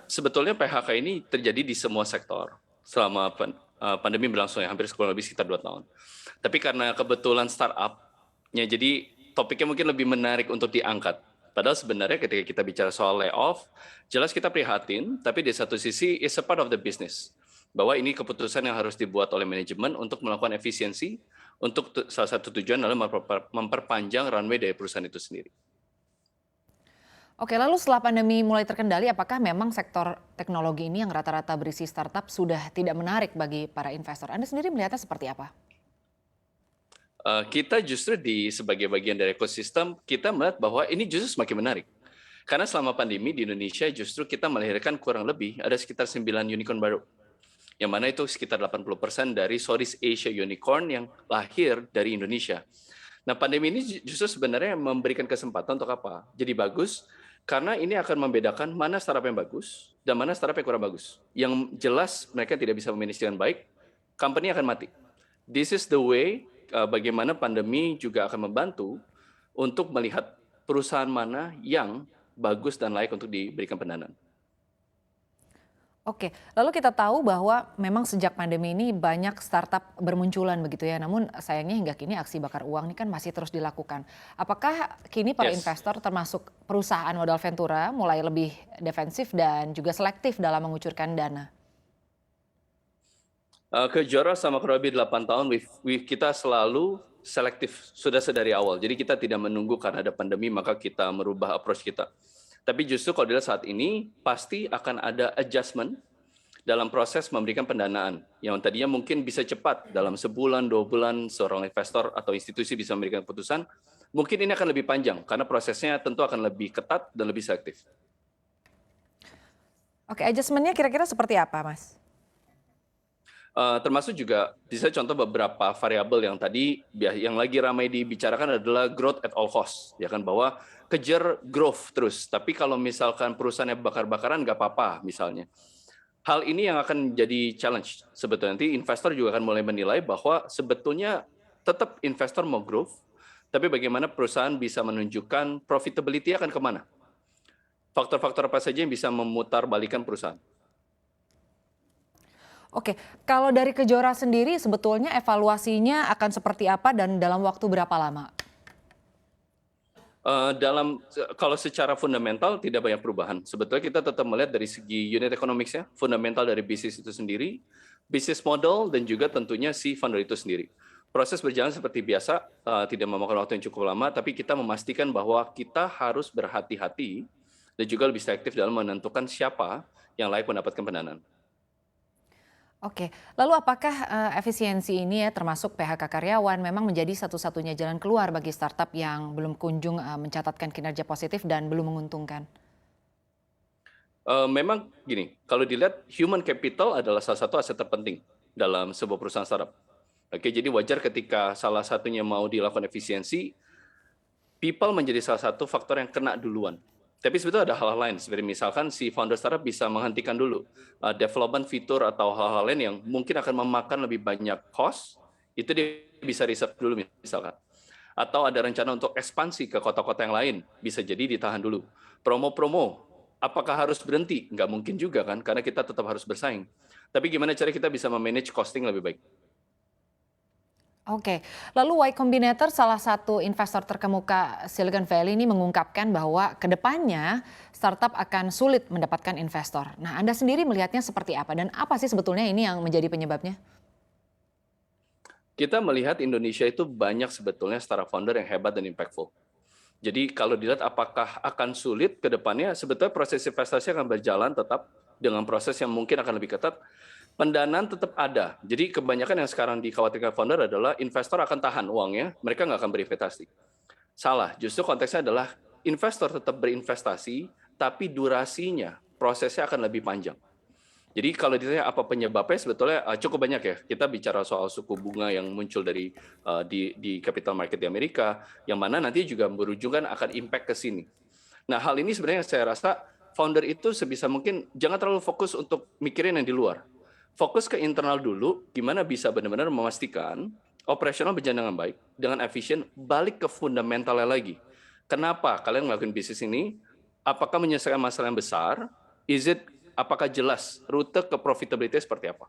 sebetulnya PHK ini terjadi di semua sektor selama pandemi berlangsung ya, hampir kurang lebih sekitar 2 tahun. Tapi karena kebetulan startup-nya, jadi topiknya mungkin lebih menarik untuk diangkat. Padahal sebenarnya ketika kita bicara soal layoff, jelas kita prihatin, tapi di satu sisi it's a part of the business. Bahwa ini keputusan yang harus dibuat oleh manajemen untuk melakukan efisiensi, untuk salah satu tujuan adalah memperpanjang runway dari perusahaan itu sendiri. Oke, lalu setelah pandemi mulai terkendali, apakah memang sektor teknologi ini yang rata-rata berisi startup sudah tidak menarik bagi para investor? Anda sendiri melihatnya seperti apa? Kita justru sebagai bagian dari ekosistem, kita melihat bahwa ini justru semakin menarik. Karena selama pandemi di Indonesia justru kita melahirkan kurang lebih ada sekitar 9 unicorn baru. Yang mana itu sekitar 80% dari Southeast Asia unicorn yang lahir dari Indonesia. Nah, pandemi ini justru sebenarnya memberikan kesempatan untuk apa? Jadi bagus, karena ini akan membedakan mana startup yang bagus dan mana startup yang kurang bagus. Yang jelas mereka tidak bisa memanage dengan baik, company akan mati. This is the way bagaimana pandemi juga akan membantu untuk melihat perusahaan mana yang bagus dan layak untuk diberikan pendanaan. Oke, lalu kita tahu bahwa memang sejak pandemi ini banyak startup bermunculan begitu ya, namun sayangnya hingga kini aksi bakar uang ini kan masih terus dilakukan. Apakah kini para Yes. investor termasuk perusahaan modal ventura mulai lebih defensif dan juga selektif dalam mengucurkan dana? Ke Jora sama kurang lebih 8 tahun, kita selalu selektif, sudah sedari awal. Jadi kita tidak menunggu karena ada pandemi, maka kita merubah approach kita. Tapi justru kalau dilihat saat ini, pasti akan ada adjustment dalam proses memberikan pendanaan. Yang tadinya mungkin bisa cepat, dalam sebulan, 2 bulan, seorang investor atau institusi bisa memberikan keputusan, mungkin ini akan lebih panjang, karena prosesnya tentu akan lebih ketat dan lebih selektif. Oke, adjustment-nya kira-kira seperti apa, Mas? Termasuk juga bisa contoh beberapa variabel yang tadi yang lagi ramai dibicarakan adalah growth at all cost, ya kan, bahwa kejar growth terus. Tapi kalau misalkan perusahaannya bakar-bakaran nggak apa-apa misalnya. Hal ini yang akan jadi challenge sebetulnya. Nanti investor juga akan mulai menilai bahwa sebetulnya tetap investor mau growth, tapi bagaimana perusahaan bisa menunjukkan profitability akan kemana. Faktor-faktor apa saja yang bisa memutarbalikkan perusahaan. Oke, kalau dari Kejora sendiri sebetulnya evaluasinya akan seperti apa dan dalam waktu berapa lama? Kalau secara fundamental tidak banyak perubahan. Sebetulnya kita tetap melihat dari segi unit economics-nya, fundamental dari bisnis itu sendiri, bisnis model, dan juga tentunya si founder itu sendiri. Proses berjalan seperti biasa, tidak memakan waktu yang cukup lama, tapi kita memastikan bahwa kita harus berhati-hati dan juga lebih selektif dalam menentukan siapa yang layak mendapatkan pendanaan. Oke, lalu apakah efisiensi ini ya termasuk PHK karyawan memang menjadi satu-satunya jalan keluar bagi startup yang belum kunjung mencatatkan kinerja positif dan belum menguntungkan? Memang gini, kalau dilihat human capital adalah salah satu aset terpenting dalam sebuah perusahaan startup. Oke, jadi wajar ketika salah satunya mau dilakukan efisiensi, people menjadi salah satu faktor yang kena duluan. Tapi sebetulnya ada hal-hal lain, seperti misalkan si founder startup bisa menghentikan dulu development fitur atau hal-hal lain yang mungkin akan memakan lebih banyak cost, itu dia bisa reserve dulu misalkan. Atau ada rencana untuk ekspansi ke kota-kota yang lain, bisa jadi ditahan dulu. Promo-promo, apakah harus berhenti? Nggak mungkin juga kan, karena kita tetap harus bersaing. Tapi gimana cara kita bisa memanage costing lebih baik? Oke, lalu Y Combinator salah satu investor terkemuka Silicon Valley ini mengungkapkan bahwa kedepannya startup akan sulit mendapatkan investor. Nah, Anda sendiri melihatnya seperti apa dan apa sih sebetulnya ini yang menjadi penyebabnya? Kita melihat Indonesia itu banyak sebetulnya startup founder yang hebat dan impactful. Jadi kalau dilihat apakah akan sulit ke depannya, sebetulnya proses investasi akan berjalan tetap dengan proses yang mungkin akan lebih ketat. Pendanaan tetap ada. Jadi kebanyakan yang sekarang dikhawatirkan founder adalah investor akan tahan uangnya, mereka nggak akan berinvestasi. Salah, justru konteksnya adalah investor tetap berinvestasi, tapi durasinya, prosesnya akan lebih panjang. Jadi kalau ditanya apa penyebabnya, sebetulnya cukup banyak ya. Kita bicara soal suku bunga yang muncul dari di capital market di Amerika, yang mana nanti juga berujungan akan impact ke sini. Nah, hal ini sebenarnya saya rasa founder itu sebisa mungkin jangan terlalu fokus untuk mikirin yang di luar. Fokus ke internal dulu, gimana bisa benar-benar memastikan operasional berjalan dengan baik, dengan efisien, balik ke fundamentalnya lagi. Kenapa kalian melakukan bisnis ini? Apakah menyelesaikan masalah yang besar? Is it apakah jelas rute ke profitability seperti apa?